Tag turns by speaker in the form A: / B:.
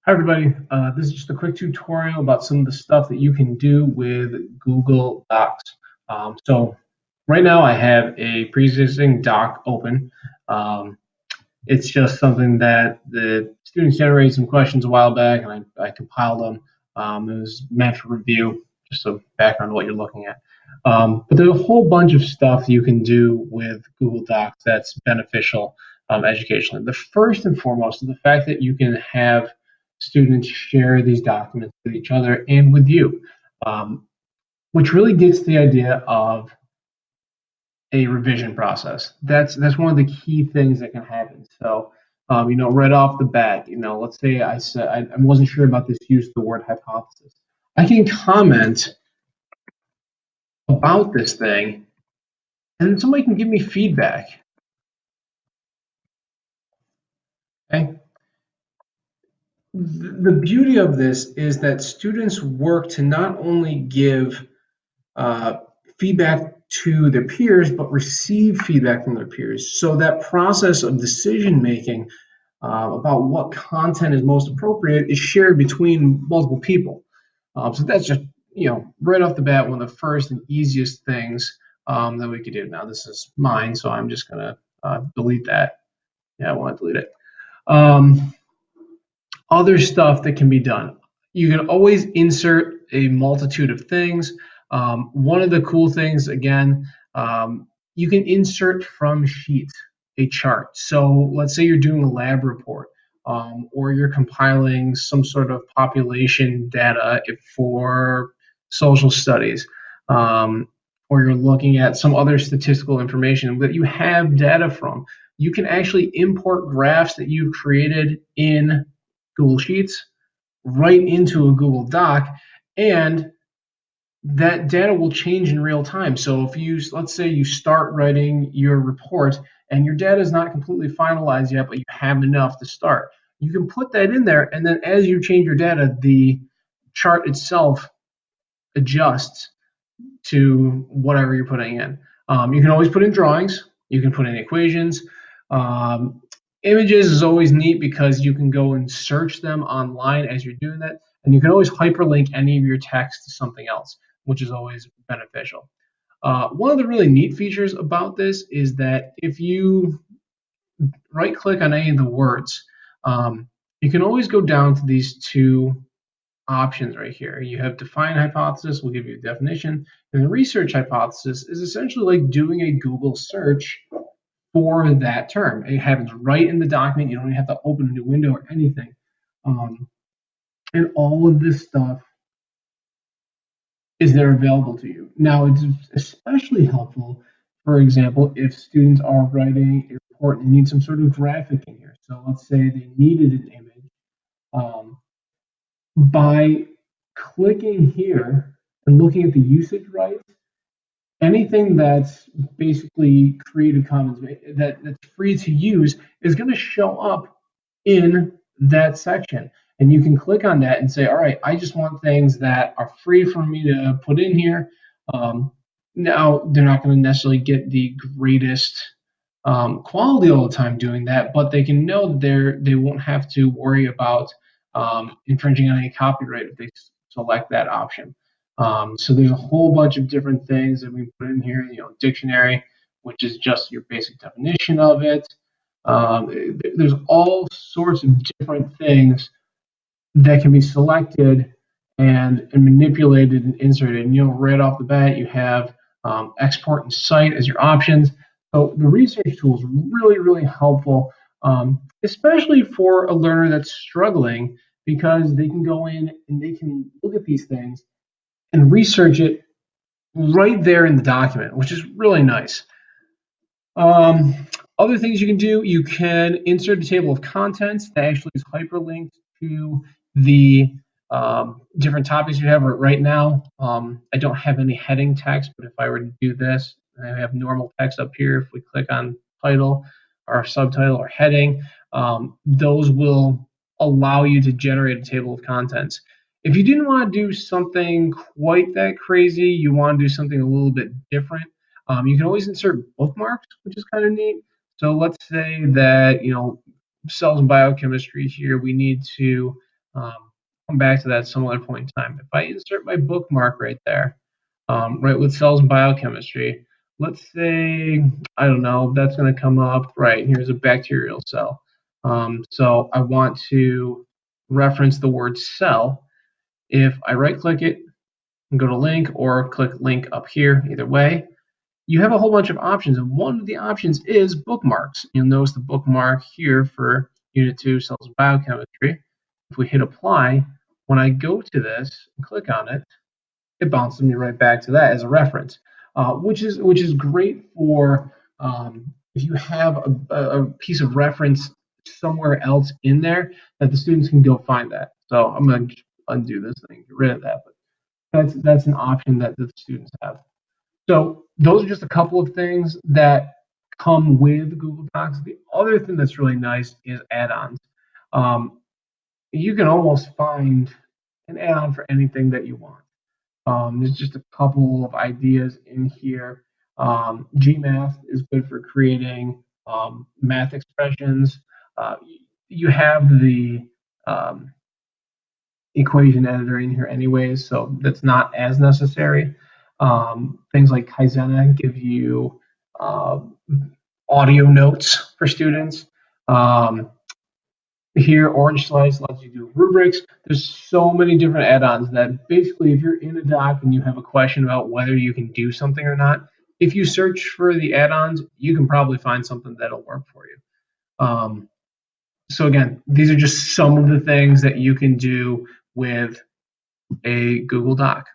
A: Hi, everybody. This is just a quick tutorial about some of the stuff that you can do with Google Docs. So right now I have a pre-existing doc open. Um, it's just something that the students generated some questions a while back, and I compiled them. It was meant for review, just a background of what you're looking at. But there's a whole bunch of stuff you can do with Google Docs that's beneficial educationally. The first and foremost is the fact that you can have students share these documents with each other and with you, um, which really gets the idea of a revision process. That's one of the key things that can happen. So, right off the bat, let's say I said I wasn't sure about this use of the word hypothesis. I can comment about this thing, and then somebody can give me feedback. Okay. The beauty of this is that students work to not only give uh, feedback to their peers, but receive feedback from their peers. So that process of decision making about what content is most appropriate is shared between multiple people. So that's just right off the bat one of the first and easiest things that we could do. Now this is mine, so I'm just gonna delete that. Yeah, I want to delete it. Um, Other stuff that can be done. You can always insert a multitude of things. One of the cool things, again, you can insert from sheets a chart. So let's say you're doing a lab report, or you're compiling some sort of population data for social studies, or you're looking at some other statistical information that you have data from. You can actually import graphs that you've created in Google Sheets right into a Google Doc, and that data will change in real time. So if you, let's say you start writing your report and your data is not completely finalized yet, but you have enough to start, you can put that in there, and then as you change your data, the chart itself adjusts to whatever you're putting in. You can always put in drawings, you can put in equations. Um, Images is always neat because you can go and search them online as you're doing that, and you can always hyperlink any of your text to something else, which is always beneficial. One of the really neat features about this is that if you right click on any of the words, you can always go down to these two options right here. You have define hypothesis, will give you a definition, and the research hypothesis is essentially like doing a Google search for that term. It happens right in the document. You don't even have to open a new window or anything. Um, and all of this stuff is there available to you. Now, it's especially helpful, for example, if students are writing a report and need some sort of graphic in here. So let's say they needed an image. Um, by clicking here and looking at the usage rights, anything that's basically Creative Commons that's free to use is going to show up in that section. And you can click on that and say, all right, I just want things that are free for me to put in here. Um, Now, they're not going to necessarily get the greatest quality all the time doing that, but they can know that they won't have to worry about infringing on any copyright if they select that option. So there's a whole bunch of different things that we put in here. Dictionary, which is just your basic definition of it. There's all sorts of different things that can be selected and manipulated and inserted. And right off the bat, you have export and cite as your options. So the research tool is really, really helpful, especially for a learner that's struggling, because they can go in and they can look at these things and research it right there in the document, which is really nice. Um, Other things you can do, you can insert a table of contents that actually is hyperlinked to the different topics you have. Right now, I don't have any heading text, but if I were to do this, I have normal text up here. If we click on title or subtitle or heading, those will allow you to generate a table of contents. If you didn't want to do something quite that crazy, you want to do something a little bit different, you can always insert bookmarks, which is kind of neat. So let's say that, cells and biochemistry here, we need to Come back to that at some other point in time. If I insert my bookmark right there, right with cells and biochemistry, let's say, I don't know, that's going to come up, right, here's a bacterial cell. So I want to reference the word cell. If I right click it and go to link or click link up here, either way, you have a whole bunch of options. And one of the options is bookmarks. You'll notice the bookmark here for Unit 2, Cells and Biochemistry. If we hit apply, when I go to this and click on it, it bounces me right back to that as a reference, which is great for if you have a piece of reference somewhere else in there that the students can go find that. So I'm going to undo this thing, get rid of that, but that's an option that the students have. So those are just a couple of things that come with Google Docs. The other thing that's really nice is add-ons. Um, you can almost find an add-on for anything that you want. There's just a couple of ideas in here. GMath is good for creating math expressions. Uh, you have the equation editor in here anyways, so that's not as necessary. Things like Kaizena give you uh, audio notes for students. Um, Here, Orange Slice lets you do rubrics. There's so many different add-ons that basically, if you're in a doc and you have a question about whether you can do something or not, if you search for the add-ons, you can probably find something that'll work for you. So again, these are just some of the things that you can do with a Google Doc.